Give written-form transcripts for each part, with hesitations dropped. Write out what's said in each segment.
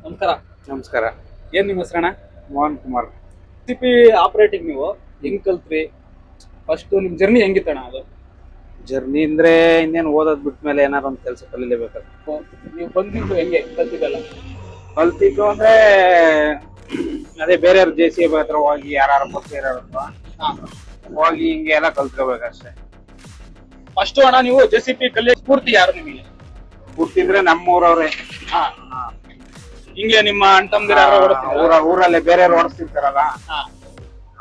ನಮಸ್ಕಾರ. ನಮಸ್ಕಾರ. ಏನ್ ನಿಮ್ಮ ಹೆಸರಣ್ಣ? ಮೋಹನ್ ಕುಮಾರ್. ಸಿಪಿ ಆಪರೇಟಿಂಗ್ ನೀವು ಹೆಂಗ್ ಕಲ್ತ್ರಿ? ಫಸ್ಟ್ ನಿಮ್ ಜರ್ನಿ ಹೆಂಗಿತ್ತಣ್ಣ ಅದು? ಜರ್ನಿ ಅಂದ್ರೆ ಇನ್ನೇನು ಓದೋದ್ ಬಿಟ್ಮೇಲೆ ಏನಾರು ಒಂದು ಕೆಲಸ ಕಲಿಲೇಬೇಕಲ್ಲ. ನೀವು ಬಂದಿದ್ದು ಹೆಂಗೆ ಕಲ್ತಿದ್ದಲ್ಲ? ಕಲ್ತಿದ್ದು ಅಂದ್ರೆ ಅದೇ ಬೇರೆಯವ್ರ JCB ಹತ್ರ ಹೋಗಿ ಯಾರು ಪರಿಚಯ ಇರೋರು ಹೋಗಿ ಹಿಂಗೆ ಎಲ್ಲ ಕಲ್ತ್ಕೋಬೇಕಷ್ಟೇ. ಫಸ್ಟ್ ಅಣ್ಣ ನೀವು JCB ಕಲಿಯೋ ಸ್ಫೂರ್ತಿ ಯಾರು ನಿಮಗೆ? ಹುಟ್ಟಿದ್ರೆ ನಮ್ಮೂರವ್ರೆ. ಹಾ, ಹಿಂಗೆ ನಿಮ್ಮ ಅಣ್ಣ ತಮ್ಮದಿರ ಯಾರೋ ಓಡಿಸ್ತಿದ್ರಾ? ಊರಲ್ಲೇ ಬೇರೆಯವ್ರು ಓಡಿಸ್ತಿರ್ತಾರಲ್ಲ, ಹಾ,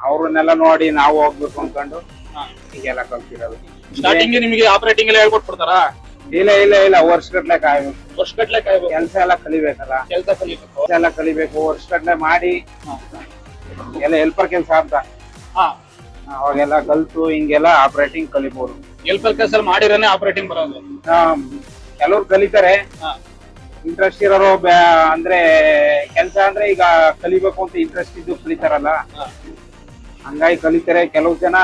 ಅವ್ರನ್ನೆಲ್ಲ ನೋಡಿ ನಾವು ಹೋಗ್ಬೇಕು ಅನ್ಕೊಂಡು ಹಾ. ಹೀಗೆಲ್ಲ ಕಲ್ತಿರೋದು. ಸ್ಟಾರ್ಟಿಂಗ್ ನಿಮಗೆ ಆಪರೇಟಿಂಗ್ ಎಲ್ಲ ಹೇಳ್ಕೊಟ್ಬಿಡ್ತಾರಾ? ಇಲ್ಲ ವರ್ಷಗಟ್ಲೆ ಕಾಯ್ಬೇಕು. ವರ್ಷಗಟ್ಲೆ ಕಾಯ್ಬೇಕು. ಕೆಲಸ ಎಲ್ಲ ಕಲಿಬೇಕಲ್ಲ. ಕೆಲಸ ಕಲಿಬೇಕು. ಕೆಲಸ ಎಲ್ಲ ಕಲಿಬೇಕು, ವರ್ಷಗಟ್ಲೆ ಮಾಡಿ ಎಲ್ಲ ಹೆಲ್ಪರ್ ಕೆಲಸ ಅಂತ ಹಾ, ಅವಾಗೆಲ್ಲ ಕಲ್ತು ಹಿಂಗೆಲ್ಲ ಆಪರೇಟಿಂಗ್ ಕಲಿಬಹುದು. ಹೆಲ್ಪರ್ ಕೆಲಸ ಮಾಡಿರೋನೆ ಆಪರೇಟಿಂಗ್ ಬರೋದು. ಕೆಲವ್ರು ಕಲಿತಾರೆ, ಹಾ, ಇಂಟ್ರೆಸ್ಟ್ ಇರೋರು ಅಂದ್ರೆ ಕೆಲಸ ಅಂದ್ರೆ ಈಗ ಕಲಿಬೇಕು ಅಂತ ಇಂಟ್ರೆಸ್ಟ್ ಇದ್ದು ಕಲಿತಾರಲ್ಲ, ಹಾ. ಹಂಗಾಗಿ ಕಲಿತಾರೆ. ಕೆಲವು ಜನ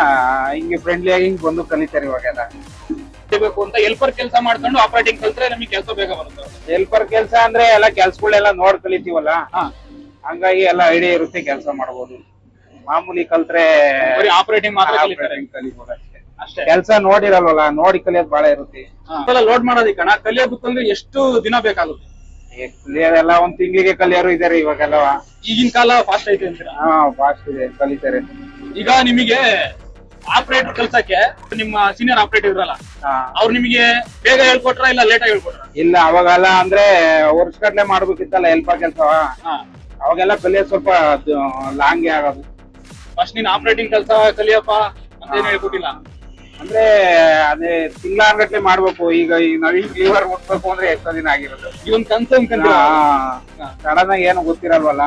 ಹಿಂಗೆ ಫ್ರೆಂಡ್ಲಿ ಆಗಿ ಹಿಂಗ್ ಬಂದು ಕಲಿತಾರೆ. ಇವಾಗೆಲ್ಲ ಕಲಿಬೇಕು ಅಂತ ಹೆಲ್ಪರ್ ಕೆಲಸ ಮಾಡ್ಕೊಂಡು ಆಪರೇಟಿಂಗ್ ಕಲ್ತ್ರೆ ನಮಗೆ ಕೆಲಸ ಬೇಗ ಬರುತ್ತೆ. ಹೆಲ್ಪರ್ ಕೆಲಸ ಅಂದ್ರೆ ಎಲ್ಲ ಕೆಲ್ಸಗಳೆಲ್ಲ ನೋಡ್ ಕಲಿತೀವಲ್ಲ, ಹಾ, ಹಂಗಾಗಿ ಎಲ್ಲ ಐಡಿಯಾ ಇರುತ್ತೆ, ಕೆಲಸ ಮಾಡ್ಬೋದು. ಮಾಮೂಲಿ ಕಲ್ತ್ರೆ ಬರೀ ಆಪರೇಟಿಂಗ್ ಮಾತ್ರ ಕಲಿತಾರೆ. ಕಲಿಬೋದು ಅಷ್ಟೇ. ಅಷ್ಟೇ. ಕೆಲಸ ನೋಡಿರಲ್ವಲ್ಲ, ನೋಡಿ ಕಲಿಯೋದು ಬಹಳ ಇರುತ್ತೆ. ಲೋಡ್ ಮಾಡೋದಿಕ್ಕಣ ಕಲಿಯೋದಕ್ಕಂದ್ರೆ ಎಷ್ಟು ದಿನ ಬೇಕಾಗುತ್ತೆ? ಕಲಿಯೋದೆಲ್ಲ ಒಂದ್ ತಿಂಗಳಿಗೆ ಕಲಿಯೋರು ಇದಾರೆ ಇವಾಗೆಲ್ಲ. ಈಗಿನ ಕಾಲ ಫಾಸ್ಟ್ ಐತೆ ಅಂತೀರಾ? ಫಾಸ್ಟ್ ಇದೆ, ಕಲಿತಾರೆ. ಈಗ ನಿಮಗೆ ಆಪರೇಟರ್ ಕಲ್ಸಕ್ಕೆ ನಿಮ್ಮ ಸೀನಿಯರ್ ಆಪರೇಟರ್ ಇದ್ರಲ್ಲ, ಹಾ, ಅವ್ರು ನಿಮಗೆ ಬೇಗ ಹೇಳ್ಕೊಟ್ರ ಇಲ್ಲ ಲೇಟ್ ಆಗಿ ಹೇಳ್ಕೊಟ್ರ? ಇಲ್ಲ, ಅವಾಗೆಲ್ಲ ಅಂದ್ರೆ ವರ್ಷಗಟ್ಲೆ ಮಾಡ್ಬೇಕಿತ್ತಲ್ಲ ಹೆಲ್ಪರ್ ಕೆಲಸ. ಅವಾಗೆಲ್ಲ ಕಲಿಯೋದು ಸ್ವಲ್ಪ ಲಾಂಗ್ ಆಗೋದು. ಫಸ್ಟ್ ನೀನ್ ಆಪರೇಟಿಂಗ್ ಕೆಲಸ ಕಲಿಯಪ್ಪ ಅಂತ ಏನ್ ಹೇಳ್ಕೊಟ್ಟಿಲ್ಲ? ಅಂದ್ರೆ ಅದೇ ತಿಂಗಳಾನ್ಗಟ್ಲೆ ಮಾಡ್ಬೇಕು. ಈಗ ನವೀನ್ ಕ್ಲೀವರ್ ಮುಟ್ಬೇಕು ಅಂದ್ರೆ ಎಷ್ಟೋ ದಿನ ಆಗಿರೋದು. ಇವನ್ ಕನ್ಸ ಸಡನ್ ಆಗಿ ಏನು ಗೊತ್ತಿರಲ್ವಲ್ಲ.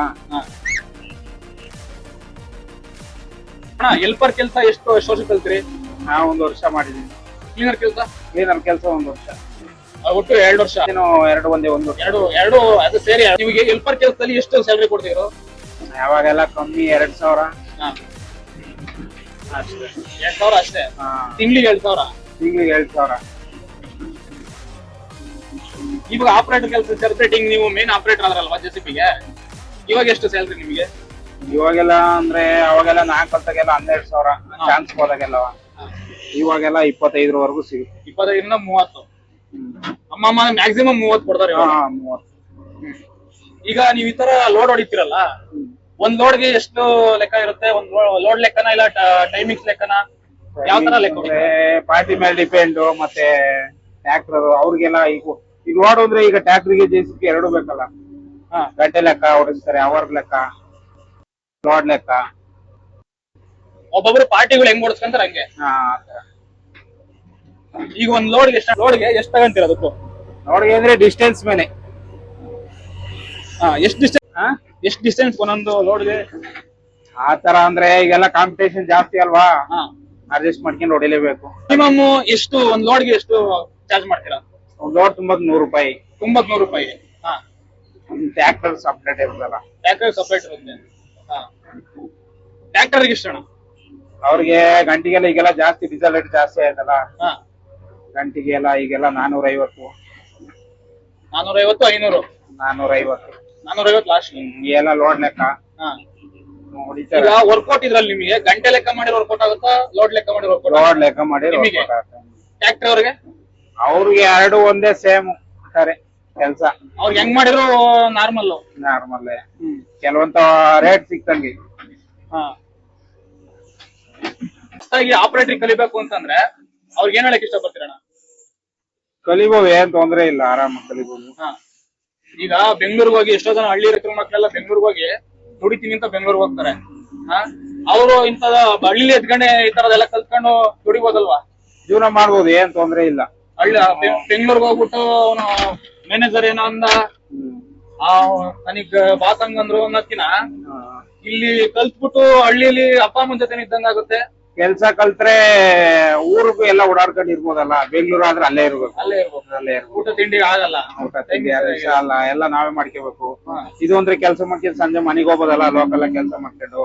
ಹೆಲ್ಪರ್ ಕೆಲಸ ಎಷ್ಟು ವರ್ಷ ಕಲ್ತ್ರಿ? ನಾ 1 ವರ್ಷ ಮಾಡಿದೀನಿ. ಕ್ಲೀನರ್ ಕೆಲಸ? ಕ್ಲೀನರ್ ಕೆಲಸ 1 ವರ್ಷ. ಒಟ್ಟು 2 ವರ್ಷ. ಒಂದೇ 1 ವರ್ಷ. ಎರಡು ಅದು ಸೇರಿ ನಿಮಗೆ ಹೆಲ್ಪರ್ ಕೆಲಸದಲ್ಲಿ ಎಷ್ಟು ಸ್ಯಾಲರಿ ಕೊಡ್ತೀರೋ? ಯಾವಾಗೆಲ್ಲ ಕಮ್ಮಿ 2000. ಅಷ್ಟೇ, 2000 ಅಷ್ಟೇ. ತಿಂಗಳಿಗೆ 2000? ತಿಂಗಳಿಗೆ 2000. ಇವಾಗ ಆಪರೇಟರ್ ಕೆಲಸ ಸೆಲೆಬ್ರೇಟಿಂಗ್ ನೀವು ಮೇನ್ ಆಪರೇಟರ್ ಆದ್ರಲ್ವಾ JCBಗೆ, ಇವಾಗ ಎಷ್ಟು ಸ್ಯಾಲರಿ ನಿಮಗೆ? ಇವಾಗೆಲ್ಲ ಅಂದ್ರೆ ಅವಾಗೆಲ್ಲ ನಾನ್ ಕಲ್ತಾಗೆಲ್ಲ 12,000 ಚಾನ್ಸ್ ಹೋದಾಗೆಲ್ಲ. ಇವಾಗೆಲ್ಲ 25ವರೆಗೂ ಸಿಗುತ್ತೆ. 25ರಿಂದ 30. ಅಮ್ಮ ಮ್ಯಾಕ್ಸಿಮಮ್ 30 ಕೊಡ್ತಾರೆ. 30. ಈಗ ನೀವ್ ಈ ತರ ಲೋಡ್ ಹೊಡಿತೀರಲ್ಲ, ಒಂದ್ ಲೋಡ್ಗೆ ಎಷ್ಟು ಲೆಕ್ಕ ಇರುತ್ತೆ? ಒಂದ್ ಲೋಡ್ ಲೆಕ್ಕನ ಇಲ್ಲ ಟೈಮಿಂಗ್ಸ್ ಲೆಕ್ಕನ? ಯಾವ ತರ ಲೆಕ್ಕ? ಪಾರ್ಟಿ ಮೇಲೆ ಡಿಪೆಂಡ್. ಮತ್ತೆ ಟ್ರ್ಯಾಕ್ಟರ್ ಅವ್ರಿಗೆಲ್ಲ ಈಗ ಲೋಡ್ ಅಂದ್ರೆ ಈಗ ಟ್ರ್ಯಾಕ್ಟರ್ಗೆ JCB ಎರಡು ಬೇಕಲ್ಲ. ಗಂಟೆ ಲೆಕ್ಕ ಹೊಡಿಸ್ತಾರೆ, ಅವರ್ ಲೆಕ್ಕ, ಲೋಡ್ ಲೆಕ್ಕ. ಒಬ್ಬೊಬ್ರು ಪಾರ್ಟಿಗಳು ಹೆಂಗ್ ಓಡಿಸ್ಕೊಂತಾರೆ ಹಂಗೆ. ಈಗ ಒಂದ್ ಲೋಡ್ಗೆ ಎಷ್ಟು ತಗಂತೀರ ಅದಕ್ಕೂ? ಲೋಡ್ಗೆ ಅಂದ್ರೆ ಡಿಸ್ಟೆನ್ಸ್ ಮೇಲೆ. ಎಷ್ಟು ಡಿಸ್ಟೆನ್ಸ್ ಒಂದೊಂದು ಲೋಡ್ಗೆ? ಆ ತರ ಅಂದ್ರೆ ಈಗೆಲ್ಲ ಕಾಂಪಿಟೇಷನ್ ಜಾಸ್ತಿ ಅಲ್ವಾ, ಅಡ್ಜಸ್ಟ್ ಮಾಡ್ಕೊಂಡು ಹೊಡಿಲೇಬೇಕು. ಮಿನಿಮಮ್ ಎಷ್ಟು ಒಂದ್ ಲೋಡ್ಗೆ ಎಷ್ಟು ಚಾರ್ಜ್ ಮಾಡ್ತೀರಾ? ಒಂದ್ ಲೋಡ್ 100 ರೂಪಾಯಿ. 100 ರೂಪಾಯಿ. ಟ್ರ್ಯಾಕ್ಟರ್ ಸಪ್ರೇಟ್ ಇರ್ತಲ್ಲ. ಟ್ರ್ಯಾಕ್ಟರ್ ಸಪ್ರೇಟ್ ಇರುತ್ತೆ. ಟ್ರ್ಯಾಕ್ಟರ್ಗೆ ಎಷ್ಟಣ್ಣ? ಅವ್ರಿಗೆ ಗಂಟೆಗೆಲ್ಲ ಈಗೆಲ್ಲ ಜಾಸ್ತಿ ಡೀಸೆಲ್ ರೇಟ್ ಜಾಸ್ತಿ ಆಯ್ತಲ್ಲ, ಗಂಟೆಗೆಲ್ಲ ಈಗೆಲ್ಲ 450. 450, 500? 450. 450 ಲಾಸ್ಟ್. ಎಲ್ಲ ಲೋಡ್ ಲೆಕ್ಕ. ಈಗ ವರ್ಕೌಟ್ ಇದ್ರಲ್ಲಿ ನಿಮಗೆ ಗಂಟೆ ಲೆಕ್ಕ ಮಾಡಿ ವರ್ಕೌಟ್ ಆಗುತ್ತಾ, ಲೋಡ್ ಲೆಕ್ಕ ಮಾಡಿ ವರ್ಕೌಟ್? ಲೋಡ್ ಲೆಕ್ಕ ಮಾಡಿ. ಟ್ರ್ಯಾಕ್ಟರ್ ಅವ್ರಿಗೆ ಎರಡು ಒಂದೇ ಸೇಮ್ ಕೆಲಸ. ಅವ್ರಿಗೆ ಹೆಂಗ್ ಮಾಡಿದ್ರು ನಾರ್ಮಲ್. ಕೆಲವಂತ ರೇಟ್ ಸಿಕ್ತಂಗೆ. ಆಪರೇಟರ್ ಕಲಿಬೇಕು ಅಂತಂದ್ರೆ ಅವ್ರಿಗೆ ಏನ್ ಹೇಳಕ್ ಇಷ್ಟಪಡ್ತೀರಣ್ಣ? ಕಲಿಬಹುದು, ಏನ್ ತೊಂದ್ರೆ ಇಲ್ಲ, ಆರಾಮಾಗಿ ಕಲಿಬಹುದು. ಈಗ ಬೆಂಗಳೂರಿಗೆ ಹೋಗಿ ಎಷ್ಟೋ ಜನ ಹಳ್ಳಿ ರೈತರ ಮಕ್ಕಳೆಲ್ಲ ಬೆಂಗಳೂರಿಗೆ ಹೋಗಿ ದುಡಿತೀನಿ ಅಂತ ಬೆಂಗಳೂರಿಗೆ ಹೋಗ್ತಾರೆ. ಅವರು ಇಂಥದ ಹಳ್ಳಿ ಎತ್ಕೊಂಡೆ ಈ ತರದೆಲ್ಲ ಕಲ್ತ್ಕೊಂಡು ದುಡಿಬೋದಲ್ವಾ? ಜೀವನ ಮಾಡ್ಬೋದು, ಏನ್ ತೊಂದ್ರೆ ಇಲ್ಲ. ಹಳ್ಳಿ ಬೆಂಗಳೂರಿಗೆ ಹೋಗ್ಬಿಟ್ಟು ಅವನು ಮ್ಯಾನೇಜರ್ ಏನೋ ಅಂದ, ನನಗ್ ಬಾಸ್ ಹಂಗಂದ್ರು ಅನ್ನೋದ್ಕಿನ ಇಲ್ಲಿ ಕಲ್ತ್ಬಿಟ್ಟು ಹಳ್ಳಿಲಿ ಅಪ್ಪ ಅಮ್ಮನ ಜೊತೆ ಇದ್ದಂಗ ಆಗುತ್ತೆ. ಕೆಲ್ಸ ಕಲ್ತ್ರೆ ಊರಿಗೂ ಎಲ್ಲ ಓಡಾಡ್ಕೊಂಡು ಇರ್ಬೋದಲ್ಲ. ಬೆಂಗಳೂರು ಆದ್ರೆ ಅಲ್ಲೇ ಇರ್ಬೇಕು. ಊಟ ತಿಂಡಿ ಆಗಲ್ಲ, ಅಲ್ಲ, ಎಲ್ಲ ನಾವೇ ಮಾಡ್ಕೋಬೇಕು. ಇದು ಅಂದ್ರೆ ಕೆಲ್ಸ ಮಾಡ್ಕೊಂಡು ಸಂಜೆ ಮನೆಗೆ ಹೋಗ್ಬೋದಲ್ಲ, ಲೋಕಲ್ ಕೆಲಸ ಮಾಡ್ಕೊಂಡು.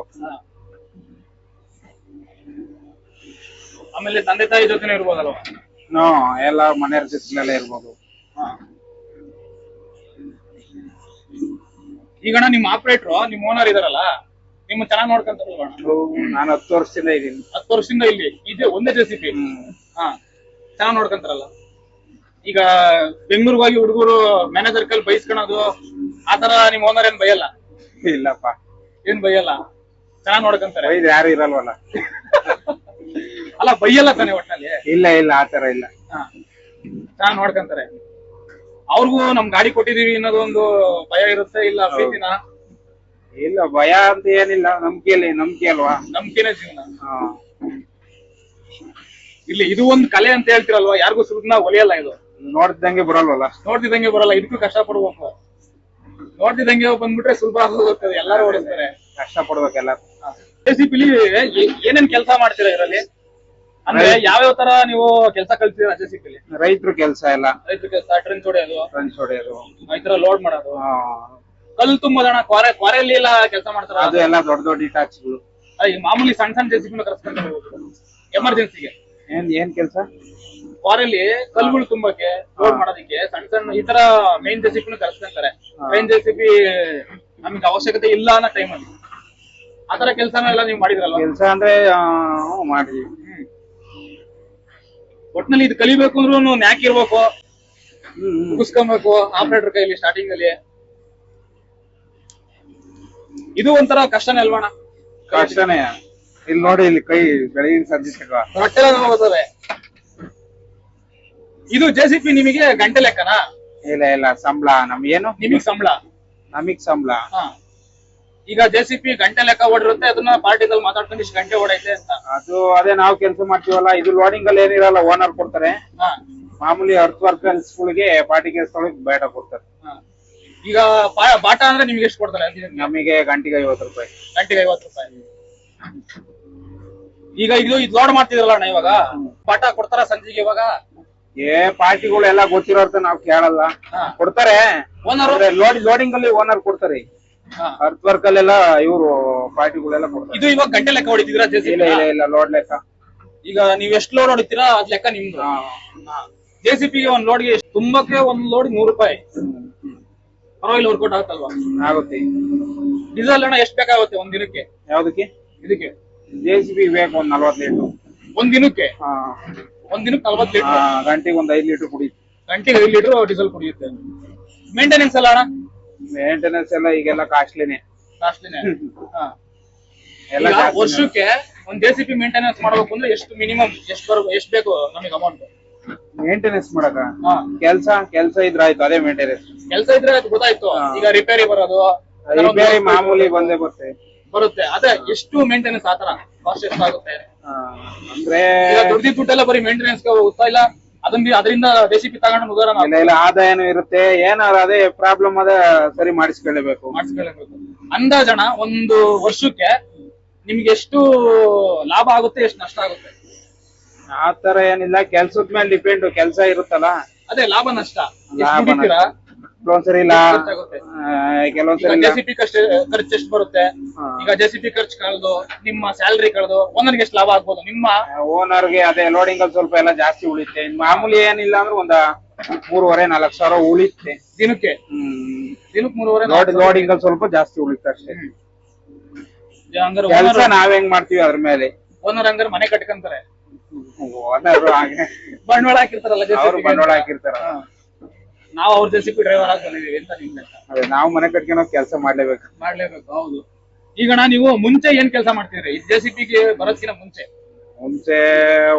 ಆಮೇಲೆ ತಂದೆ ತಾಯಿ ಜೊತೆ ಇರ್ಬೋದಲ್ವ? ಎಲ್ಲ ಮನೆಯವ್ರ ಜೊತೆಲೆಲ್ಲ ಇರ್ಬೋದು. ಈಗಣ್ಣ ನಿಮ್ ಆಪರೇಟ್ರು ನಿಮ್ ಓನರ್ ಇದಾರಲ್ಲ ನಿಮ್ಮ ಚೆನ್ನಾಗ್ ನೋಡ್ಕೊಂತಾರಲ್ವ ಅಣ್ಣ? ನಾನು 10 ವರ್ಷದಿಂದ ಇದ್ದೀನಿ. 10 ವರ್ಷದಿಂದ ಇಲ್ಲಿ ಇದೆ ಒಂದೇ JCB. ಹಾ, ಚೆನ್ನಾಗ್ ನೋಡ್ಕೊಂತಾರಲ್ಲ. ಈಗ ಬೆಂಗಳೂರಿಗೆ ಹೋಗಿ ಹುಡುಗರು ಮ್ಯಾನೇಜರ್ ಕೈಲಿ ಬೈಸ್ಕೊಳೋದು ಆತರ ನಿಮ್ ಓನರ್ ಏನ್ ಬೈಯಲ್ಲ? ಇಲ್ಲಪ್ಪ, ಏನ್ ಬೈಯಲ್ಲ, ಚೆನ್ನಾಗ್ ನೋಡ್ಕೊಂತಾರೆ. ಬೈದ್ ಯಾರು ಇರಲ್ವಲ್ಲ. ಅಲ್ಲ ಬೈಯಲ್ಲ ತಾನೆ ಒಟ್ನಲ್ಲಿ? ಇಲ್ಲ ಇಲ್ಲ, ಆತರ ಇಲ್ಲ. ಹಾ, ಚೆನ್ನಾಗ್ ನೋಡ್ಕೊಂತಾರೆ. ಅವ್ರಿಗೂ ನಮ್ ಗಾಡಿ ಕೊಟ್ಟಿದೀವಿ ಅನ್ನೋದು ಒಂದು ಭಯ ಇರುತ್ತೆ, ಇಲ್ಲ ಪ್ರೀತಿನ? ಇಲ್ಲ, ಭಯ ಅಂತ ಏನಿಲ್ಲ, ನಂಬಿಕೆ ಅಲ್ವಾ. ನಂಬಿಕೆನೇ ಜೀವನ. ಇಲ್ಲಿ ಇದು ಒಂದು ಕಲೆ ಅಂತ ಹೇಳ್ತಿರಲ್ವಾ, ಯಾರಿಗೂ ಸುಲಭನ ಒಲಿಯಲ್ಲ ಇದು. ನೋಡ್ತಿದ್ದಂಗೆ ಬರಲ್ವಲ್ಲ. ನೋಡ್ತಿದ್ದಂಗೆ ಬರಲ್ಲ, ಇದಕ್ಕೂ ಕಷ್ಟ ಪಡ್ಬೇಕು. ನೋಡ್ತಿದ್ದಂಗೆ ಬಂದ್ಬಿಟ್ರೆ ಸುಲಭ ಆಗೋಗ್ತದೆ, ಎಲ್ಲಾರು ಓಡಿಸ್ತಾರೆ. ಕಷ್ಟ ಪಡ್ಬೇಕೆಲ್ಲ. JCB ಏನೇನ್ ಕೆಲಸ ಮಾಡ್ತೀರಾ ಇದರಲ್ಲಿ? ಅಂದ್ರೆ ಯಾವ್ಯಾವ ತರ ನೀವು ಕೆಲಸ ಕಲ್ತಿದ್ದೀರಾ JCB? ರೈತರು ಕೆಲಸ ಎಲ್ಲ. ರೈತರ ಕೆಲಸ, ಟ್ರೆಂಚ್ ಹೊಡೆಯೋದು, ಈ ತರ ಲೋಡ್ ಮಾಡೋದು, ಕಲ್ಲು ತುಂಬೋದಣ, ಕ್ವಾರೆಯಲ್ಲಿ ಎಲ್ಲ ಕೆಲಸ ಮಾಡ್ತಾರ? ಅದು ಎಲ್ಲ ದೊಡ್ಡ ದೊಡ್ಡ ಇಟಾಚ್ಗಳು. ಈ ಮಾಮೂಲಿ ಸಣ್ಣ ಸಣ್ಣ JCB ಕರ್ಸ್ಕೊಂಡು ಎಮರ್ಜೆನ್ಸಿಗೆ ಏನ್ ಕೆಲಸ? ಕ್ವಾರೆಯಲ್ಲಿ ಕಲ್ಲುಗಳು ತುಂಬಕ್ಕೆ, ಲೋಡ್ ಮಾಡೋದಕ್ಕೆ ಸಣ್ಣ ಸಣ್ಣ ಈ ತರ ಮೇನ್ JCB ಕರ್ಸ್ಕೊಂತಾರೆ. ಮೇನ್ JCB ನಮ್ಗೆ ಅವಶ್ಯಕತೆ ಇಲ್ಲ ಅನ್ನೋ ಟೈಮಲ್ಲಿ ಆತರ ಕೆಲಸನೆಲ್ಲ ನೀವು ಮಾಡಿದ್ರಲ್ವಾ? ಕೆಲಸ ಅಂದ್ರೆ ಮಾಡಿದ್ವಿ. ಒಟ್ನಲ್ಲಿ ಇದು ಕಲಿಬೇಕು ಅಂದ್ರೂ ನ್ಯಾಕ್ ಇರ್ಬೇಕು, ಮುಗಿಸ್ಕೊಬೇಕು ಆಪರೇಟರ್ ಕೈಲಿ ಸ್ಟಾರ್ಟಿಂಗ್ ಅಲ್ಲಿ. ಇದು ಒಂಥರ ಕಷ್ಟನೇ ಅಲ್ವಣ? ಕಷ್ಟನೇ. ಇಲ್ಲಿ ನೋಡಿ, ಇಲ್ಲಿ ಕೈ ಬೆಳಗಿನ ಸಂಜೆ ಹೊಟ್ಟೆಲ್ಲ ನೋವುತ್ತವೆ. ಇದು JCB ನಿಮಗೆ ಗಂಟೆ ಲೆಕ್ಕನಾ? ಇಲ್ಲ ಇಲ್ಲ, ಸಂಬಳ ನಮ್ಗೇನು. ನಿಮಗ್ ಸಂಬಳ? ನಮಗ್ ಸಂಬಳ. ಈಗ JCB ಗಂಟೆ ಲೆಕ್ಕ ಓಡಿರುತ್ತೆ, ಅದನ್ನ ಪಾರ್ಟಿದಲ್ಲಿ ಮಾತಾಡ್ಕೊಂಡು ಇಷ್ಟು ಗಂಟೆ ಓಡೈತೆ ಅಂತ. ಅದೇ ನಾವು ಕೆಲಸ ಮಾಡ್ತೀವಲ್ಲ, ಇದು ಲೋಡಿಂಗ್ ಅಲ್ಲಿ ಏನಿರಲ್ಲ, ಓನರ್ ಕೊಡ್ತಾರೆ. ಮಾಮೂಲಿ ಅರ್ತ್ ವರ್ಕರ್ಸ್ಗಳಿಗೆ ಪಾರ್ಟಿ ಕೆಲಸಗಳಿಗೆ ಬೇಡ ಕೊಡ್ತಾರೆ. ಈಗ ಬಾಟ ಅಂದ್ರೆ ನಿಮ್ಗೆ ಎಷ್ಟು ಕೊಡ್ತಾರೆ? ನಮಗೆ ಗಂಟೆಗೆ 50 ರೂಪಾಯಿ. ಗಂಟೆಗೆ 50 ರೂಪಾಯಿ. ಈಗ ಇದು ಲೋಡ್ ಮಾಡ್ತಿದ್ರಲ್ಲ ಅಣ್ಣ, ಇವಾಗ ಬಾಟ ಕೊಡ್ತಾರ ಸಂಜೆಗೆ? ಇವಾಗ ಪಾರ್ಟಿಗಳು ಎಲ್ಲ ಗೊತ್ತಿರೋರ್ತ ನಾವ್ ಕೇಳಲ್ಲ, ಕೊಡ್ತಾರೆ. ಓನರ್ ಲೋಡಿಂಗ್ ಅಲ್ಲಿ ಓನರ್ ಕೊಡ್ತಾರೆ. ಅರ್ತ್ ವರ್ಕ್ ಅಲ್ಲೆಲ್ಲ ಇವರು ಪಾರ್ಟಿಗಳೆಲ್ಲ ಕೊಡ್ತಾರೆ. ಇದು ಇವಾಗ ಗಂಟೆ ಲೆಕ್ಕ ಹೊಡಿತಿದ್ರ? ಇಲ್ಲ ಇಲ್ಲ ಇಲ್ಲ, ಲೋಡ್ ಲೆಕ್ಕ. ಈಗ ನೀವ್ ಎಷ್ಟು ಲೋಡ್ ಹೊಡಿತೀರಾ ಅದ್ ಲೆಕ್ಕ ನಿಮ್ದು. JCB ಗೆ ಒಂದ್ ಲೋಡ್ಗೆ ತುಂಬಕ್ಕೆ ಒಂದ್ ಲೋಡ್ 100 ರೂಪಾಯಿ. ಪರವಾಗಿಲ್ಲ, ವರ್ಕೌಟ್ ಆಗುತ್ತಲ್ವಾ? ಆಗುತ್ತೆ. ಡೀಸೆಲ್ ಅಣ್ಣ ಎಷ್ಟು ಬೇಕಾಗುತ್ತೆ ಒಂದ್ ದಿನಕ್ಕೆ? ಯಾವ್ದಕ್ಕೆ? ಇದಕ್ಕೆ JCB ಬೇಕು ಒಂದ್ 40 ಲೀಟರ್ ಒಂದ್ ದಿನಕ್ಕೆ. ಒಂದ್ ದಿನಕ್ಕೆ 40 ಲೀಟರ್. ಗಂಟೆಗೆ ಒಂದ್ 5 ಲೀಟರ್ ಕುಡಿಯುತ್ತೆ. ಗಂಟೆಗೆ 5 ಲೀಟರ್ ಡೀಸೆಲ್ ಕುಡಿಯುತ್ತೆ. ಮೇಂಟೆನೆನ್ಸ್ ಎಲ್ಲ ಅಣ್ಣ? ಮೇಂಟೆನೆನ್ಸ್ ಎಲ್ಲ ಈಗೆಲ್ಲ ಕಾಸ್ಟ್ಲಿನೇ. ಎಲ್ಲ ವರ್ಷಕ್ಕೆ ಒಂದ್ JCB ಮೇಂಟೆನೆನ್ಸ್ ಮಾಡ್ಬೇಕು ಅಂದ್ರೆ ಎಷ್ಟು ಮಿನಿಮಮ್ ಎಷ್ಟು ಬೇಕು ನಮಗೆ ಅಮೌಂಟ್? ಮೇಂಟೆನೆನ್ಸ್ ಮಾಡಕ ಕೆಲ್ಸ ಇದ್ರೆ ಆಯ್ತು, ಅದೇ ಮೇಂಟೆನೆನ್ಸ್. ಕೆಲಸ ಇದ್ರೆ ಅದು ಗೊತ್ತಾಯ್ತು. ಈಗ ರಿಪೇರಿ ಬರೋದು, ರಿಪೇರಿ ಮಾಮೂಲಿ ಬಂದೇ ಬರುತ್ತೆ. ಅದೇ ಎಷ್ಟು ಮೇಂಟೆನೆನ್ಸ್ ಆತರ ಕಾಸ್ಟ್ ಎಷ್ಟಾಗುತ್ತೆ? ಅಂದ್ರೆ ದುಡ್ಡಿ ದುಡ್ಡೆಲ್ಲ ಬರೀ ಮೇಂಟೆನೆನ್ಸ್ ಹೋಗ್ತಾ ಇಲ್ಲ, ಅದರಿಂದ JCB ತಗೊಂಡು ಮುಗಾರ ಇಲ್ಲ, ಆದಾಯನೂ ಇರುತ್ತೆ. ಏನಾರ ಅದೇ ಪ್ರಾಬ್ಲಮ್ ಅದ ಸರಿ ಮಾಡಿಸ್ಕೊಳ್ಳೇಬೇಕು. ಅಂದಾಜಣ ಒಂದು ವರ್ಷಕ್ಕೆ ನಿಮ್ಗೆ ಎಷ್ಟು ಲಾಭ ಆಗುತ್ತೆ, ಎಷ್ಟು ನಷ್ಟ ಆಗುತ್ತೆ? ಆತರ ಏನಿಲ್ಲ, ಕೆಲ್ಸದ ಮೇಲೆ ಡಿಪೆಂಡ್. ಕೆಲ್ಸ ಇರುತ್ತಲ್ಲ, ಅದೇ ಲಾಭ ನಷ್ಟ. ಕೆಲವೊಂದ್ಸರಿ JCB ಖರ್ಚು ಎಷ್ಟು ಬರುತ್ತೆ? ಈಗ JCB ಖರ್ಚು ಕಳೆದು ನಿಮ್ಮ ಸ್ಯಾಲರಿ ಕಳೆದು ಓನರ್ಗೆ ಎಷ್ಟು ಲಾಭ ಆಗ್ಬೋದು? ನಿಮ್ಮ ಓನರ್ಗೆ ಅದೇ ಲೋಡಿಂಗ್ ಅಲ್ಲಿ ಸ್ವಲ್ಪ ಎಲ್ಲ ಜಾಸ್ತಿ ಉಳಿತೆ. ಮಾಮೂಲಿ ಏನಿಲ್ಲ ಅಂದ್ರೆ ಒಂದ 3,500-4,000 ಸಾವಿರ ಉಳಿತೆ ದಿನಕ್ಕೆ. ದಿನಕ್ಕೆ 3,500 ಲೋಡಿಂಗ್ ಅಲ್ಲಿ ಸ್ವಲ್ಪ ಜಾಸ್ತಿ ಉಳಿತೆ ಅಷ್ಟೇ. ಕೆಲಸ ನಾವ್ ಹೆಂಗ್ ಮಾಡ್ತೀವಿ ಅದ್ರ ಮೇಲೆ. ಓನರ್ ಹಂಗಾರೆ ಮನೆ ಕಟ್ಕೊಂತಾರೆ, ಓನರ್ ಬಂಡವಾಳ ಹಾಕಿರ್ತಾರಲ್ಲ, ಬಂಡವಾಳ ಹಾಕಿರ್ತಾರ. ನಾವು ಅವ್ರ JCB ಡ್ರೈವರ್ ಆಗಿ ಬಂದಿದೀವಿ ಅಂತ ನಿಮ್ಗೆ. ಅದೇ ನಾವು ಮನೆ ಕಟ್ಕೊಂಡು ಕೆಲಸ ಮಾಡ್ಲೇಬೇಕು. ಹೌದು. ಈಗ ನೀವು ಮುಂಚೆ ಏನ್ ಕೆಲಸ ಮಾಡ್ತಿದ್ರಿ ಈ JCB ಗೆ ಬರೋದ್ಕಿಂತ ಮುಂಚೆ?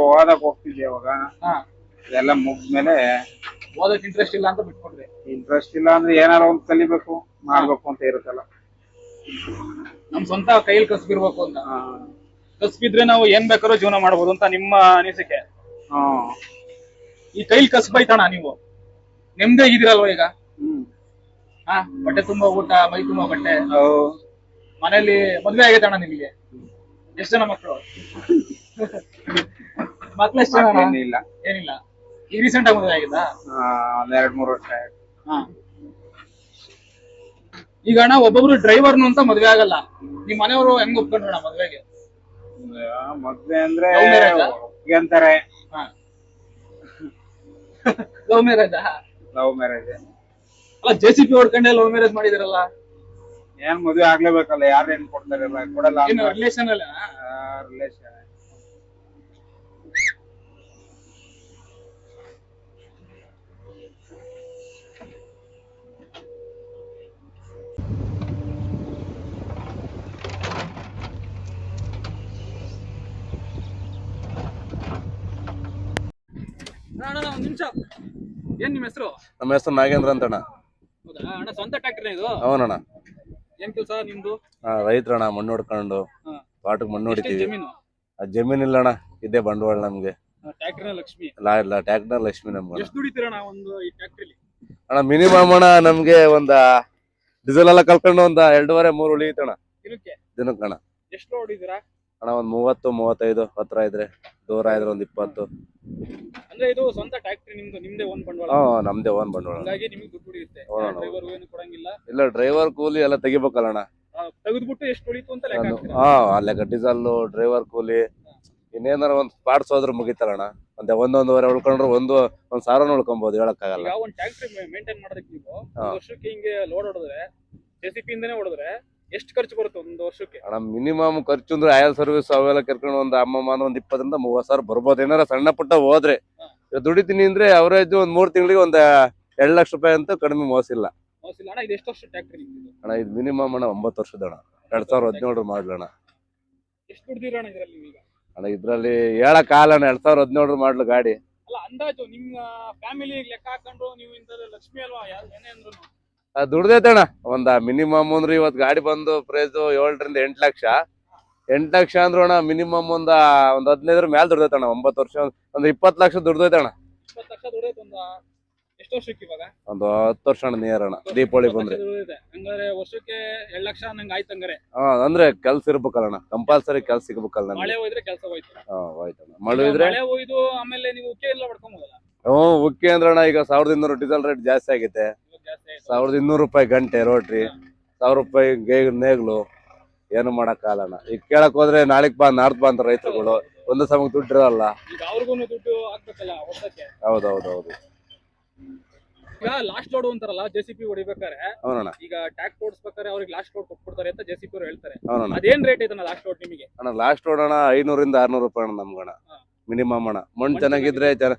ಓದಕ್ ಹೋಗ್ತಿದ್ದೆ ಅವಾಗ. ಇದೆಲ್ಲ ಮುಗ್ದ್ಮೇಲೆ ಓದಕ್ ಇಂಟ್ರೆಸ್ಟ್ ಇಲ್ಲ ಅಂತ ಬಿಟ್ಕೊಡ್ರಿ? ಇಂಟ್ರೆಸ್ಟ್ ಇಲ್ಲ ಅಂದ್ರೆ ಏನಾರ ಒಂದ್ ಕಲಿಬೇಕು, ಮಾಡ್ಬೇಕು ಅಂತ ಇರುತ್ತಲ್ಲ. ನಮ್ ಸ್ವಂತ ಕೈಯಲ್ಲಿ ಕಸ್ಬಿರ್ಬೇಕು ಅಂತ. ಕಸ್ಬಿದ್ರೆ ನಾವು ಏನ್ ಬೇಕಾದ್ರೂ ಜೀವನ ಮಾಡ್ಬೋದು ಅಂತ ನಿಮ್ಮ ಅನಿಸಿಕೆ? ಈ ಕೈಲಿ ಕಸ್ಬೈತಣ ನೀವು ನೆಮ್ಮದಿ ಆಗಿದ್ದೀರಲ್ವ ಈಗ? ಬಟ್ಟೆ ತುಂಬಾ ಊಟ, ಮೈ ತುಂಬಾ ಬಟ್ಟೆ, ಮನೇಲಿ ಮದ್ವೆ ಆಗೈತಣ್ಣ ನಿಮಗೆ? ಎಷ್ಟು ಜನ ಮಕ್ಕಳು? ಮಕ್ಳು ಎಷ್ಟು ಜನ? ಏನಿಲ್ಲ. ಈಗ ರೀಸೆಂಟ್ ಆಗಿ ಮದ್ವೆ ಆಗಿದ್ದಾ? 2-3 ವರ್ಷ ಆಯ್ತು. ಈಗ ಅಣ್ಣ ಒಬ್ಬೊಬ್ರು ಡ್ರೈವರ್ನು ಅಂತ ಮದ್ವೆ ಆಗಲ್ಲ, ನಿಮ್ ಮನೆಯವರು ಹೆಂಗ್ ಒಪ್ಕೊಂಡ್ರಣ್ಣ ಮದ್ವೆಗೆ? ಮದ್ವೆ ಅಂದ್ರೆ ಅಂತಾರೆ. Love marriage? ಲವ್ ಮ್ಯಾರೇಜ್ ಅಲ್ಲ, JCB ಹೊಡ್ಕೊಂಡೆ ಲವ್ ಮ್ಯಾರೇಜ್ ಮಾಡಿದಿರಲ್ಲ? ಏನ್ ಮದ್ವೆ ಆಗ್ಲೇಬೇಕಲ್ಲ, ಯಾರು ಹೆಣ್ ಕೊಡ್ತಾರೆ ಕೊಡಲ್ಲ ಏನು ರಿಲೇಷನ್ ಅಲ್ಲ? ರಿಲೇಷನ್. ಅಣ್ಣ ಒಂದ್ ನಿಮಿಷ, ಏನ್ ನಿಮ್ಮ ಹೆಸರು? ನಮ್ಮ ಹೆಸರು ನಾಗೇಂದ್ರ ಅಂತಣ್ಣ. ಹೌದಾ ಅಣ್ಣ, ಸ್ವಂತ ಟ್ಯಾಕ್ಟ್ರಿ ಇದು? ಅವನಣ್ಣ. ಏನ್ ಕೆಲಸ ನಿಮ್ದು? ರೈತರಣ್ಣ, ಮಣ್ಣು ಹೊಡ್ಕೊಂಡು ಪಾಟಕ್ ಮಣ್ಣು ಹೊಡಿತೀವಿ. ಜಮೀನು? ಜಮೀನ್ ಇಲ್ಲಣ್ಣ, ಇದೇ ಬಂಡವಾಳ ನಮ್ಗೆ. ಟ್ಯಾಕ್ಟ್ರಿನ ಲಕ್ಷ್ಮಿ? ಇಲ್ಲ, ಟ್ಯಾಕ್ಟರ್ ಲಕ್ಷ್ಮಿ ನಮ್ಗೆ. ಎಷ್ಟು ದುಡಿತೀರಣ್ಣ ಒಂದು ಈ ಟ್ಯಾಕ್ಟ್ರಿಲಿ? ಅಣ್ಣ ಮಿನಿಮಮ್ ಅಣ್ಣ ನಮ್ಗೆ ಒಂದ ಡೀಸೆಲ್ ಎಲ್ಲ ಕಲ್ಕೊಂಡು ಒಂದ 2.5-3 ಉಳಿಯುತ್ತಣ್ಣ ದಿನಕ್ಕಣ್ಣ. ಎಷ್ಟು ಲೋಡ್ ಹೊಡಿತೀರಾ ಅಣ್ಣ? ಒಂದ್ 30-35 ಹತ್ರ ಇದ್ರೆ, ದೂರ ಇದ್ರೆ ಒಂದ್ 20. ಅಂದ್ರೆ ಇದು ಸ್ವಂತ ಟ್ಯಾಕ್ಟ್ರಿ ನಿಮ್ದು? ನಿಮ್ದೇ ಓನ್ ಬಂಡವಾಳ? ನಮ್ದೇ ಓನ್ ಬಂಡವಾಳ. ಹಾಗಾಗಿ ನಿಮ್ಗೆ ದುಡ್ಡು ಉಳಿಯುತ್ತೆ. ಡ್ರೈವರ್ ಏನು ಕೊಡಂಗಿಲ್ಲ? ಇಲ್ಲ, ಡ್ರೈವರ್ ಕೂಲಿ ಎಲ್ಲ ತೆಗಿಬೇಕಲ್ಲಣ್ಣ. ತೆಗೆದ್ಬಿಟ್ಟು ಎಷ್ಟು ಉಳಿತು ಅಂತ ಲೆಕ್ಕ ಹಾಕ್ತೀರಾ? ಲೆಕ್ಕ ಡೀಸೆಲ್, ಡ್ರೈವರ್ ಕೂಲಿ, ಇನ್ನೇನಾರ ಒಂದ್ ಪಾರ್ಟ್ಸ್ ಹೋದ್ರೆ ಮುಗಿತಾರಣ್ಣ. ಒಂದೊಂದುವರೆ ಉಳ್ಕೊಂಡ್ರೆ ಒಂದ್ 1000 ಉಳ್ಕೊಬಹುದು, ಹೇಳಕ್ಕಾಗಲ್ಲ. ಈಗ ಒಂದ್ ಟ್ಯಾಕ್ಟ್ರಿ ಮೇಂಟೈನ್ ಮಾಡೋದಕ್ಕೆ ನೀವು ಒಂದ್ ವರ್ಷಕ್ಕೆ ಹಿಂಗೆ ಲೋಡ್ ಹೊಡೆದ್ರೆ, ಜೆಸಿಪಿ ಇಂದನೇ ಹೊಡೆದ್ರೆ ಎಷ್ಟು ಖರ್ಚು ಬರುತ್ತೆ ಒಂದು ವರ್ಷಕ್ಕೆ? ಅಣ್ಣ ಮಿನಿಮಮ್ ಖರ್ಚು ಅಂದ್ರೆ ಆಯಲ್ ಸರ್ವಿಸ್ ಅವೆಲ್ಲ ಕರ್ಕೊಂಡು ಒಂದ್ ಅಮ್ಮಮ್ಮ ಒಂದ್ 20,000-30,000 ಬರ್ಬೋದು. ಏನಾರ ಸಣ್ಣ ಪುಟ್ಟ ಹೋದ್ರೆ. ದುಡಿತೀನಿ ಅಂದ್ರೆ ಅವರೇಜ್ ಒಂದ್ 3 ತಿಂಗಳಿಗೆ ಒಂದ್ 2 ಲಕ್ಷ ರೂಪಾಯಿ ಅಂತ ಕಡಿಮೆ ಮೋಸಿಲ್ಲ. ಅಣ್ಣ ಇದು ಎಷ್ಟು ವರ್ಷ ಟ್ಯಾಕ್ಟ್ರಿ ನಿಮ್ದು? ಅಣ್ಣ ಇದು ಮಿನಿಮಮ್ ಅಣ್ಣ 9 ವರ್ಷದ ಅಣ್ಣ. 2017 ಮಾಡ್ಲಣ್ಣ. ಎಷ್ಟು ದುಡ್ದಿರ ಇದ್ರಲ್ಲಿ ನೀವೀಗ? ಅಣ್ಣ ಇದ್ರಲ್ಲಿ ಹೇಳಕ್ಕಾಗಲ್ಲ, 2017 ಮಾಡ್ಲು ಗಾಡಿ. ಅಲ್ಲ, ಅಂದಾಜು ನಿಮ್ಮ ಫ್ಯಾಮಿಲಿ ಲೆಕ್ಕ ಹಾಕೊಂಡು ನೀವು ಇಂಥದ್ದು ಲಕ್ಷ್ಮಿ ಅಲ್ವಾ ಏನೇ ಅಂದ್ರು? ದುಡ್ದೈತೆ ಅಣ್ಣ. ಒಂದ ಮಿನಿಮಮ್ ಅಂದ್ರೆ ಇವತ್ ಗಾಡಿ ಬಂದು ಪ್ರೈಸ್ 7-8 ಲಕ್ಷ. 8 ಲಕ್ಷ ಅಂದ್ರು ಅಣ್ಣ ಮಿನಿಮಮ್ ಒಂದ್ 15 ಮೇಲೆ ದುಡ್ದೈತೆ ಅಣ್ಣ. 9 ವರ್ಷ ಒಂದ್ 20 ಲಕ್ಷ ದುಡ್ದೈತೆ ಅಣ್ಣ. 20 ಲಕ್ಷ ದುಡ್ದೈತೆ. ಎಷ್ಟು ವರ್ಷಕ್ಕೆ ಇವಾಗ? ಒಂದು 10 ವರ್ಷ ಅಣ್ಣ, ನಿಯರ್ ಅಣ್ಣ. ದೀಪಾವಳಿ ಬಂದ್ರೆ ಹಂಗಾರೆ ವರ್ಷಕ್ಕೆ 2 ಲಕ್ಷ ನಂಗೆ ಆಯ್ತು ಹಂಗಾರೆ. ಅಂದ್ರೆ ಕೆಲ್ಸ ಇರ್ಬೇಕಲ್ಲ, ಕಂಪಲ್ಸರಿ ಕೆಲ್ಸ ಸಿಗ್ಬೇಕಲ್ಲ ನಮ್ಗೆ. ಮಳೆ ಹೋಯ್ದ್ರೆ ಕೆಲಸ ಹೋಯ್ತು. ಹೋಯ್ತಣ್ಣ. ಮಳೆ ಇದ್ರೆ ಮಳೆ ಹೋಯ್ದು ಆಮೇಲೆ ನೀವು ಉಕ್ಕೆ ಎಲ್ಲ ಹೊಡ್ಕೊಂಬೋದಲ್ಲ? ಉಕ್ಕಿ ಅಂದ್ರಣ್ಣ ಈಗ 1200 ಡೀಸೆಲ್ ರೇಟ್ ಜಾಸ್ತಿ ಆಗೈತೆ. 1200 ರೂಪಾಯಿ ಗಂಟೆ ರೋಟ್ರಿ, 1000 ರೂಪಾಯಿ ನೇಗ್ಲು. ಏನು ಮಾಡಕ್ಕಾಗಲ್ಲ. ಈಗ ಕೇಳಕ್ ಹೋದ್ರೆ ನಾಳೆಗ್ ಬಾ ನಾಡ್ದು ಬಾ ಅಂತ ರೈತರುಗಳು ಒಂದು ಸಮಯಕ್ಕೆ ದುಡ್ಡು ಇರಲ್ಲ. ಈಗ ಅವ್ರಿಗೂ ದುಡ್ಡು ಹಾಕ್ಬೇಕಲ್ಲ ವರ್ಷಕ್ಕೆ. ಹೌದೌದೌದು. ಈಗ ಲಾಸ್ಟ್ ಲೋಡ್ ಅಂತಾರಲ್ಲ ಜೆಸಿಪಿ ಹೊಡಿಬೇಕಾರೆ, ಅವನಣ್ಣ ಈಗ ಟ್ಯಾಕ್ಟ್ ಓಡಿಸ್ಬೇಕಾರೆ ಅವ್ರಿಗೆ ಲಾಸ್ಟ್ ಲೋಡ್ ಕೊಟ್ಬಿಡ್ತಾರೆ ಅಂತ ಜೆಸಿಪಿ ಅವ್ರು ಹೇಳ್ತಾರೆ. ಅವನಣ್ಣ ಅದೇನ್ ರೇಟ್ ಐತಣ್ಣ ಲಾಸ್ಟ್ ಲೋಡ್ ನಿಮಗೆ? ಅಣ್ಣ ಲಾಸ್ಟ್ ಲೋಡ್ ಅಣ್ಣ 500-600 ರೂಪಾಯಿ ಅಣ್ಣ ನಮ್ಗಣ್ಣ. ಮಿನಿಮಮ್ ಅಣ್ಣ. ಮಣ್ಣು ಚೆನ್ನಾಗಿದ್ರೆ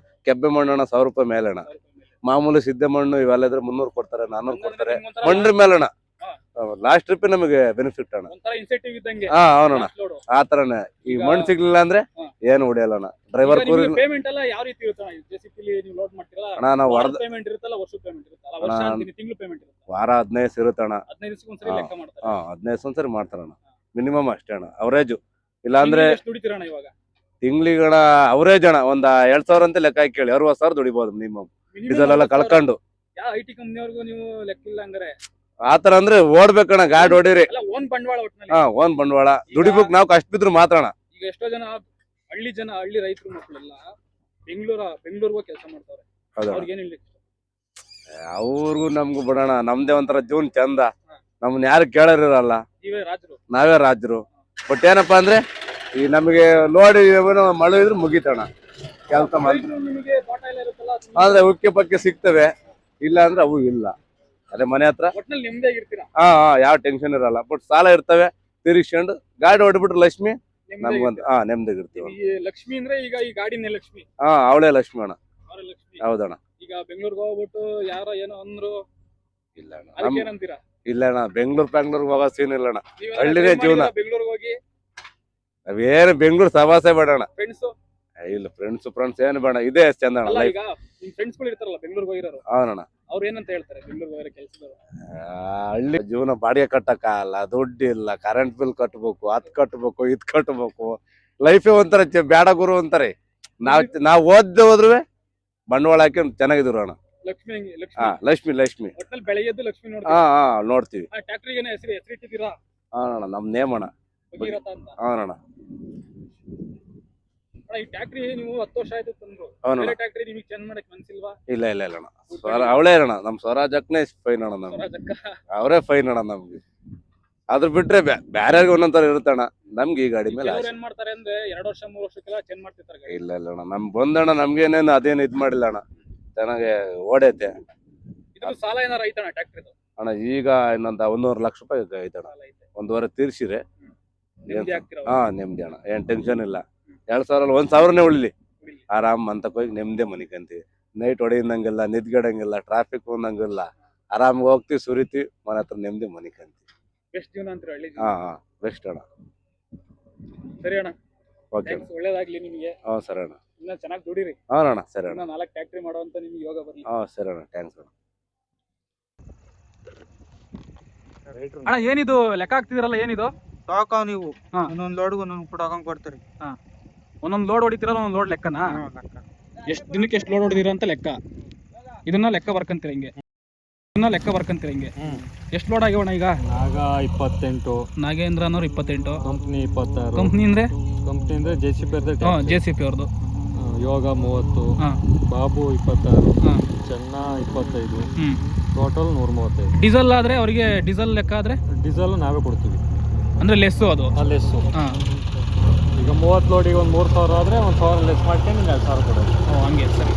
ಕೆಬ್ಬೆ ಮಣ್ಣು ಅಣ್ಣ 1000 ರೂಪಾಯಿ ಮೇಲೆ ಅಣ್ಣ. ಮಾಮೂಲಿ ಸಿದ್ಧ ಮಣ್ಣು ಇವೆಲ್ಲ ಇದ್ರೆ 300 ಕೊಡ್ತಾರೆ, 400 ಕೊಡ್ತಾರೆ. ಮಣ್ಣ ಮೇಲೆ ಅಣ್ಣ ಲಾಸ್ಟ್ ಟ್ರಿಪ್ ನಮಗೆ ಬೆನಿಫಿಟ್ ಅಣ್ಣ. ಇನ್ಸೆಂಟಿವ್ ಇದ್ದಂಗೆ. ಅವನಣ್ಣ ಆ ತರನೇ. ಈ ಮಣ್ಣು ಸಿಗ್ಲಿಲ್ಲ ಅಂದ್ರೆ ಏನು ಹೊಡಿಯಲ್ಲ ಅಣ್ಣ. ಡ್ರೈವರ್ ಕೂಲಿ ಪೇಮೆಂಟ್ ಎಲ್ಲ ಯಾವ ರೀತಿ ಇರುತ್ತೆ ಜೆಸಿಪಿ ನೀವು ಲೋಡ್ ಮಾಡ್ತೀರಲ್ಲ ಅಣ್ಣ? ನಾವು ಹೊಡೆದ ಪೇಮೆಂಟ್ ಇರುತ್ತಲ್ಲ, ವರ್ಷದ ಪೇಮೆಂಟ್ ಇರುತ್ತಲ್ಲ, ವರ್ಷ ಅಂತೀನಿ ತಿಂಗಳು ಪೇಮೆಂಟ್ ಇರುತ್ತೆ? ವಾರ 15 ಇರುತ್ತೆ ಅಣ್ಣ. 15 ದಿವಸಕ್ಕೆ ಒಂದ್ಸರಿ ಲೆಕ್ಕ ಮಾಡ್ತಾರೆ. 15 ಒಂದ್ಸರಿ ಮಾಡ್ತಾರಣ್ಣ. ಮಿನಿಮಮ್ ಅಷ್ಟೇ ಅಣ್ಣ, ಅವರೇಜು. ಇಲ್ಲ ಅಂದ್ರೆ ಎಷ್ಟು ದುಡಿತೀರಣ್ಣ ಇವಾಗ? ತಿಂಗಳಿಗಣ ಅವರೇಜ್ ಅಣ್ಣ ಒಂದ್ 2000 ಅಂತ ಲೆಕ್ಕ ಹಾಕಿ ಕೇಳಿ, 60,000 ದುಡಿಬಹುದು ಮಿನಿಮಮ್. ಡೀಸೆಲ್ ಎಲ್ಲ ಕಳ್ಕೊಂಡು. ಯಾವ ಐಟಿ ಕಂಪ್ನಿಯವ್ರಿಗೂ ನೀವು ಲೆಕ್ಕ ಇಲ್ಲ ಹಂಗಾರೆ? ಆತರ ಅಂದ್ರೆ ಓಡ್ಬೇಕಣ್ಣ, ಗಾಡಿ ಹೊಡಿರಿ. ಓನ್ ಬಂಡವಾಳ ಒಟ್ಟಿನಲ್ಲಿ. ಓನ್ ಬಂಡವಾಳ ದುಡಿಬೇಕು ನಾವು, ಕಷ್ಟ ಬಿದ್ರು ಮಾತ್ರ ಅಣ್ಣ. ಈಗ ಎಷ್ಟೋ ಜನ ಹಳ್ಳಿ ರೈತರು ಮಕ್ಕಳೆಲ್ಲ ಬೆಂಗಳೂರಿಗೆ ಕೆಲಸ ಮಾಡ್ತಾರೆ. ಅವ್ರಿಗೆ ಏನ್ ಹೇಳಿ? ಅವ್ರಿಗೂ ನಮ್ಗೂ ಬಿಡೋಣ, ನಮ್ದೇ ಒಂಥರ ಜೀವನ ಚಂದ. ನಮ್ನ ಯಾರು ಕೇಳೋರಿರಲ್ಲ, ನಾವೇ ರಾಜರು. ಬಟ್ ಏನಪ್ಪಾ ಅಂದ್ರೆ ಈ ನಮಗೆ ಲೋಡ್ ಮಳೆ ಇದ್ರೆ ಮುಗಿತಣ್ಣ ಕೆಲಸ ಆದ್ರೆ ಉಕ್ಕೆ ಪಕ್ಕೆ ಸಿಗ್ತವೆ. ಇಲ್ಲ ಅಂದ್ರೆ ಅವು ಇಲ್ಲ. ಅದೇ ಮನೆ ಹತ್ರ ಯಾವ ಟೆನ್ಷನ್ ಇರಲ್ಲ. ಬಟ್ ಸಾಲ ಇರ್ತವೆ ತಿರ್ಸ್ಕೊಂಡು ಗಾಡಿ ಹೊಡ್ಬಿಟ್ರೆ ಲಕ್ಷ್ಮಿ ನಮ್ಗೊಂದು ನೆಮ್ಮದಿಗಿರ್ತೀವಿ. ಲಕ್ಷ್ಮಿ ಅಂದ್ರೆ ಈಗ ಈ ಗಾಡಿನೇ ಲಕ್ಷ್ಮಿ. ಅವಳೇ ಲಕ್ಷ್ಮಿ ಅಣ್ಣ. ಹೌದಣ್ಣ. ಈಗ ಬೆಂಗಳೂರಿಗೆ ಹೋಗ್ಬಿಟ್ಟು ಯಾರೋ ಏನೋ ಅಂದ್ರು ಇಲ್ಲ ಅಣ್ಣ, ಏನಂತೀರಾ? ಇಲ್ಲ ಅಣ್ಣ, ಬೆಂಗಳೂರಿಗೆ ಹೋಗೋ ಸೀನ್ ಇಲ್ಲ ಅಣ್ಣ. ಹಳ್ಳಿನೇ ಜೀವನ. ಬೆಂಗಳೂರಿಗೆ ಹೋಗಿ ಅವೇನು ಬೆಂಗಳೂರು ಸವಾಸೆ ಬೇಡಣ. ಫ್ರೆಂಡ್ಸ್ ಇಲ್ಲ, ಫ್ರೆಂಡ್ಸ್ ಏನು ಬೇಡ, ಇದೇ ಚಂದ ಅಣ್ಣ. ಈಗ ನಿಮ್ ಫ್ರೆಂಡ್ಸ್ ಗಳು ಇರ್ತಾರಲ್ಲ ಬೆಂಗಳೂರಿಗೆ ಹೋಗಿರೋರು, ಅವನಣ್ಣ ಅವ್ರು ಏನಂತ ಹೇಳ್ತಾರೆ ಬೆಂಗಳೂರಿಗೆ ಹೋಗಿರೋ ಕೆಲಸದವರು? ಹಳ್ಳಿ ಜೀವನ ಬಾಡಿಗೆ ಕಟ್ಟಕ್ಕಾಗಲ್ಲ, ದುಡ್ಡು ಇಲ್ಲ, ಕರೆಂಟ್ ಬಿಲ್ ಕಟ್ಬೇಕು, ಅದ್ ಕಟ್ಬೇಕು, ಇದ್ ಕಟ್ಬೇಕು. ಲೈಫೇ ಒಂಥರ ಬೇಡ ಗುರು ಅಂತಾರೆ. ನಾವ್ ಓದ್ದೆ ಹೋದ್ರು ಬಂಡವಾಳ ಹಾಕಿ ಚೆನ್ನಾಗಿದ್ರು ಅಣ್ಣ. ಲಕ್ಷ್ಮಿ ಬೆಳಗ್ಗೆದ್ದು ಲಕ್ಷ್ಮಿ ನೋಡ್ತೀವಿ. ಟ್ಯಾಕ್ಟ್ರಿಗೆ ಹೆಸರಿಟ್ಟಿದ್ದೀರಾ? ಅಣ್ಣ ನಮ್ ನೇಮ್ ಅಣ್ಣ. ಅಣ್ಣ ಈ ಟ್ಯಾಕ್ಟ್ರಿ ನೀವು 10 ವರ್ಷ ಆಯ್ತು ತಂದ್ರು. ಟ್ಯಾಕ್ಟ್ರಿ ನಿಮಗೆ ಚೇಂಜ್ ಮಾಡಕ್ ಮನ್ಸಿಲ್ವಾ? ಇಲ್ಲ ಅಣ್ಣ, ಅವಳೇ ಅಣ್ಣ. ನಮ್ ಸ್ವರಾಜಕ್ಕನೇ ಫೈನ್ ಅಣ್ಣ. ನಮ್ಗೆ ಅವರೇ ಫೈನ್ ಅಣ್ಣ. ನಮ್ಗೆ ಅದ್ರ ಬಿಟ್ರೆ ಬ್ಯಾರ್ಯಾರಿಗೆ ಒಂದೊಂದರ ಇರುತ್ತಣ್ಣ. ನಮ್ಗೆ ಈ ಗಾಡಿ ಮೇಲೆ ಏನ್ ಮಾಡ್ತಾರೆ ಅಂದ್ರೆ 2 ವರ್ಷ 3 ವರ್ಷಕ್ಕೆಲ್ಲ ಚೇಂಜ್ ಮಾಡ್ತಿರ್ತಾರೆ. ಇಲ್ಲ ಅಣ್ಣ, ನಮ್ ಬಂದಣ್ಣ ನಮ್ಗೇನೇನು ಅದೇನು ಇದ್ ಮಾಡಿಲ್ಲ ಅಣ್ಣ. ಚೆನ್ನಾಗಿ ಓಡೈತೆ. ಇದು ಸಾಲ ಏನಾರ ಐತಣ್ಣ ಟ್ಯಾಕ್ಟ್ರಿದು? ಅಣ್ಣ ಈಗ ಇನ್ನೊಂದು 100 ಲಕ್ಷ ರೂಪಾಯಿ ಐತಣ್ಣ. 1.5 ತೀರ್ಸಿರೆ ನೆಮ್ಮದಿ ಆಗ್ತಿರೋ ಹಾ ನೆಮ್ಮದಿ ಅಣ್ಣ, ಏನ್ ಟೆನ್ಷನ್ ಇಲ್ಲ. 2,000 1,000ನೇ ಉಳಿಲಿ, ಆರಾಮ್ ಅಂತಕ್ ಹೋಗಿ ನೆಮ್ಮದಿ ಮನಿಕಂತೀವಿ. ನೈಟ್ ಹೊಡೆಯಂಗಿಲ್ಲ, ನಿದ್ಗೆಡಂಗಿಲ್ಲ, ಟ್ರಾಫಿಕ್ ಅನ್ನಂಗಿಲ್ಲ, ಆರಾಮ್ ಹೋಗ್ತಿವಿ, ಸುರಿತೀವಿ, ಮನೆ ಹತ್ರ ನೆಮ್ಮದಿ ಮನಿಕಂತೀವಿ. ಬೆಸ್ಟ್ ಜೀವನ ಅಂತೀರ ಹಳ್ಳಿ ಹಾ ಜೀವನ. ಹಾ ಬೆಸ್ಟ್ ಅಣ್ಣ. ಸರಿ ಅಣ್ಣ, ಓಕೆ ಅಣ್ಣ. ಥ್ಯಾಂಕ್ಸ್, ಒಳ್ಳೇದಾಗ್ಲಿ ನಿಮಗೆ. ಹಾ ಸರಿ ಅಣ್ಣ. ಇನ್ನ ಚೆನ್ನಾಗಿ ದುಡಿರಿ, ಹಾ ಅಣ್ಣ ಸರಿ ಅಣ್ಣ. ಇನ್ನ 4 ಫ್ಯಾಕ್ಟ್ರಿ ಮಾಡುವಂತ ನಿಮ್ಗೆ ಯೋಗ ಬರ್ಲಿ. ಹಾ ಸರಿ ಅಣ್ಣ, ಥ್ಯಾಂಕ್ಸ್ ಅಣ್ಣ. ಅಣ್ಣ ಏನಿದು ಲೆಕ್ಕ ಹಾಕ್ತಿದಿರಲ್ಲ, ಏನಿದು? ಸಾಕಾವ್ ನೀವು ಹಾ. ಒಂದೊಂದ್ ಲೋಡ್ಗೂ ಒಂದೊಂದು ಫುಟ್ ಹಾಕೊಂಡ್ ಕೊಡ್ತೀರಿ. ಒಂದೊಂದು ಲೋಡ್ ಹೊಡಿತಿರಲ್ಲ, ಒಂದೊಂದು ಲೋಡ್ ಲೆಕ್ಕನಾ? ಎಷ್ಟು ದಿನಕ್ಕೆ ಎಷ್ಟು ಲೋಡ್ ಹೊಡೆದಿರ ಅಂತ ಲೆಕ್ಕ. ಇದನ್ನ ಲೆಕ್ಕ ಬರ್ಕಂತೀರ ಹಿಂಗೆ, ಎಷ್ಟು ಲೋಡ್ ಆಗ್ಯವಣ್ಣ ಈಗ? ನಾಗ 28, ನಾಗೇಂದ್ರ ಅನ್ನೋರು 28, ಕಂಪ್ನಿ 26, ಕಂಪ್ನಿ ಅಂದ್ರೆ ಕಂಪ್ನಿ ಅಂದ್ರೆ JCP JCP ಅವ್ರದ್ದು, ಯೋಗ 30, ಹಾಂ ಬಾಬು 26, ಹಾಂ ಚೆನ್ನ 25, ಹ್ಞೂ. ಟೋಟಲ್ 135. ಡೀಸೆಲ್ ಆದರೆ ಅವರಿಗೆ ಡೀಸೆಲ್ ಲೆಕ್ಕ ಆದರೆ ಡೀಸೆಲ್ ನಾವೇ ಕೊಡ್ತೀವಿ, ಅಂದರೆ ಲೆಸ್ಸು ಅದು. ಲೆಸ್ಸು. ಹಾಂ, ಈಗ 30 ಲೋಡಿಗೆ ಒಂದು 3,000 ಆದರೆ 1,000 ಲೆಸ್ ಮಾಡ್ಕೊಂಡು 2,000 ಕೊಡೋದು. ಹಂಗೆ ಸರಿ.